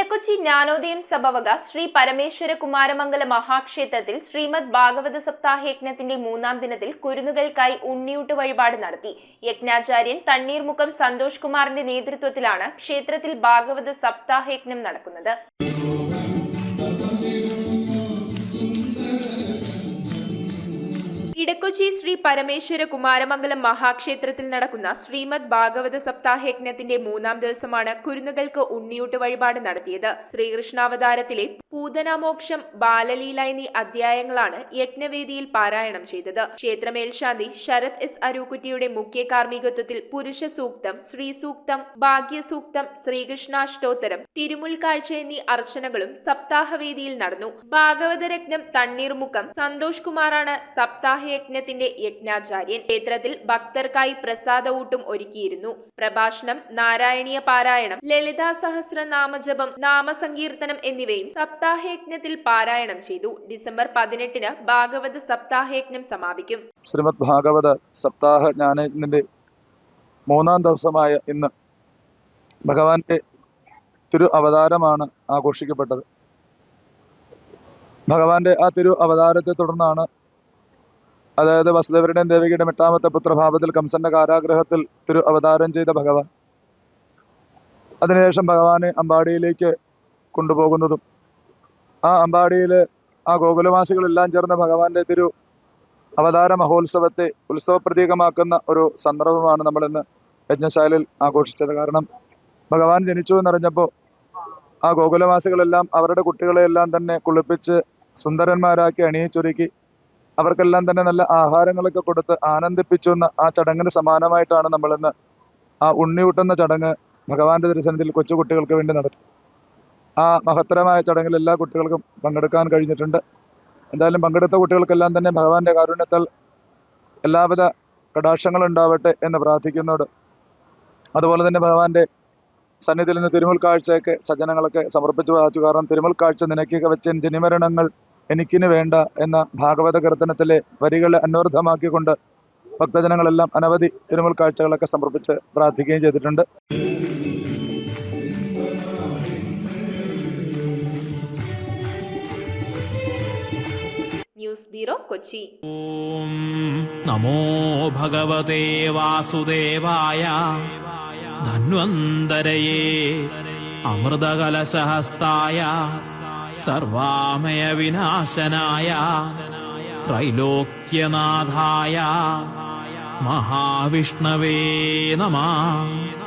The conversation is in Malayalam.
ഇടക്കൊച്ചി ജ്ഞാനോദയം സഭവക ശ്രീ പരമേശ്വര കുമാരമംഗല മഹാക്ഷേത്രത്തിൽ ശ്രീമദ് ഭാഗവത സപ്താഹയജ്ഞത്തിന്റെ 3-ാം ദിനത്തിൽ കുരുന്നുകൾക്കായി ഉണ്ണിയൂട്ട് വഴിപാട് നടത്തി. യജ്ഞാചാര്യൻ തണ്ണീർമുക്കം സന്തോഷ് കുമാറിന്റെ നേതൃത്വത്തിലാണ് ക്ഷേത്രത്തിൽ ഭാഗവത സപ്താഹയജ്ഞം നടക്കുന്നത്. ഇടക്കൊച്ചി ശ്രീ പരമേശ്വര കുമാരമംഗലം മഹാക്ഷേത്രത്തിൽ നടക്കുന്ന ശ്രീമദ് ഭാഗവത സപ്താഹയജ്ഞത്തിന്റെ 3-ാം ദിവസമാണ് കുരുന്നുകൾക്ക് ഉണ്ണിയൂട്ട് വഴിപാട് നടത്തിയത്. ശ്രീകൃഷ്ണാവതാരത്തിലെ പൂതനാമോക്ഷം, ബാലലീല എന്നീ അധ്യായങ്ങളാണ് യജ്ഞവേദിയിൽ പാരായണം ചെയ്തത്. ക്ഷേത്രമേൽശാന്തി ശരത് എസ് അരൂക്കുറ്റിയുടെ മുഖ്യ കാർമ്മികത്വത്തിൽ പുരുഷ സൂക്തം, ശ്രീ സൂക്തം, ഭാഗ്യസൂക്തം, ശ്രീകൃഷ്ണാഷ്ടോത്തരം, തിരുമുൽക്കാഴ്ച എന്നീ അർച്ചനകളും സപ്താഹവേദിയിൽ നടന്നു. ഭാഗവതരത്നം തണ്ണീർമുക്കം സന്തോഷ് കുമാറാണ് സപ്താഹയജ്ഞത്തിന്റെ യജ്ഞാചാര്യൻ. ക്ഷേത്രത്തിൽ ഭക്തർക്കായി പ്രസാദ ഊട്ടും ഒരുക്കിയിരുന്നു. പ്രഭാഷണം, നാരായണീയ പാരായണം, ലളിതാ സഹസ്രനാമജപം, നാമസങ്കീർത്തനം എന്നിവയും സപ്താഹയജ്ഞത്തിൽ പാരായണം ചെയ്തു. ഡിസംബർ 18-ന് ഭാഗവത സപ്താഹയജ്ഞം സമാപിക്കും. ശ്രീമദ് ഭാഗവത സപ്താഹ ജ്ഞാനയജ്ഞത്തിന്റെ 3-ാം ദിവസമായ ഇന്ന് ഭഗവാന്റെ തിരു അവതാരമാണ് ആഘോഷിക്കപ്പെട്ടത്. ഭഗവാന്റെ ആ തിരു അവതാരത്തെ തുടർന്നാണ്, അതായത് വസുദേവരുടെയും ദേവികയുടെയും 8-ാമത്തെ പുത്രഭാവത്തിൽ കംസന്റെ കാരാഗ്രഹത്തിൽ തിരു അവതാരം ചെയ്ത ഭഗവാൻ അതിനുശേഷം ഭഗവാനെ അമ്പാടിയിലേക്ക് കൊണ്ടുപോകുന്നതും ആ അമ്പാടിയിൽ ആ ഗോകുലവാസികളെല്ലാം ചേർന്ന് ഭഗവാന്റെ തിരു അവതാര മഹോത്സവത്തെ ഉത്സവ പ്രതീകമാക്കുന്ന ഒരു സന്ദർഭമാണ് നമ്മളിന്ന് യജ്ഞശാലയിൽ ആഘോഷിച്ചത്. കാരണം ഭഗവാൻ ജനിച്ചു എന്നറിഞ്ഞപ്പോൾ ആ ഗോകുലവാസികളെല്ലാം അവരുടെ കുട്ടികളെയെല്ലാം തന്നെ കുളിപ്പിച്ച് സുന്ദരന്മാരാക്കി അണിയിച്ചൊരുക്കി അവർക്കെല്ലാം തന്നെ നല്ല ആഹാരങ്ങളൊക്കെ കൊടുത്ത് ആനന്ദിപ്പിച്ചു എന്ന ആ ചടങ്ങിന് സമാനമായിട്ടാണ് നമ്മളിന്ന് ആ ഉണ്ണിയൂട്ടുന്ന ചടങ്ങ് ഭഗവാന്റെ ദർശനത്തിൽ കൊച്ചുകുട്ടികൾക്ക് വേണ്ടി നടത്തി. ആ മഹത്തരമായ ചടങ്ങിൽ എല്ലാ കുട്ടികൾക്കും പങ്കെടുക്കാൻ കഴിഞ്ഞിട്ടുണ്ട്. എന്തായാലും പങ്കെടുത്ത കുട്ടികൾക്കെല്ലാം തന്നെ ഭഗവാന്റെ കാരുണ്യത്താൽ എല്ലാവിധ കടാക്ഷങ്ങളുണ്ടാവട്ടെ എന്ന് പ്രാർത്ഥിക്കുന്നതോട് അതുപോലെ തന്നെ ഭഗവാന്റെ സന്നിധിയിൽ നിന്ന് തിരുമുൽക്കാഴ്ചയൊക്കെ സജ്ജനങ്ങളൊക്കെ സമർപ്പിച്ചു വായിച്ചു. കാരണം തിരുമുൽക്കാഴ്ച നിനക്കൊക്കെ വെച്ചൻ ജനിമരണങ്ങൾ എനിക്കിന് വേണ്ട എന്ന ഭാഗവത കീർത്തനത്തിലെ വരികളെ അന്വർത്ഥമാക്കിക്കൊണ്ട് ഭക്തജനങ്ങളെല്ലാം അനവധി തിരുമുൽക്കാഴ്ചകളൊക്കെ സമർപ്പിച്ച് പ്രാർത്ഥിക്കുകയും ചെയ്തിട്ടുണ്ട്. News bureau, Kochi. ഓം നമോ ഭഗവതേ വാസുദേവായ ധന്വന്തരയേ അമൃതകലശഹസ്തായ സർവാമയ വിനാശനായ ത്രൈലോക്യനാഥായ മഹാവിഷ്ണവേ നമഃ.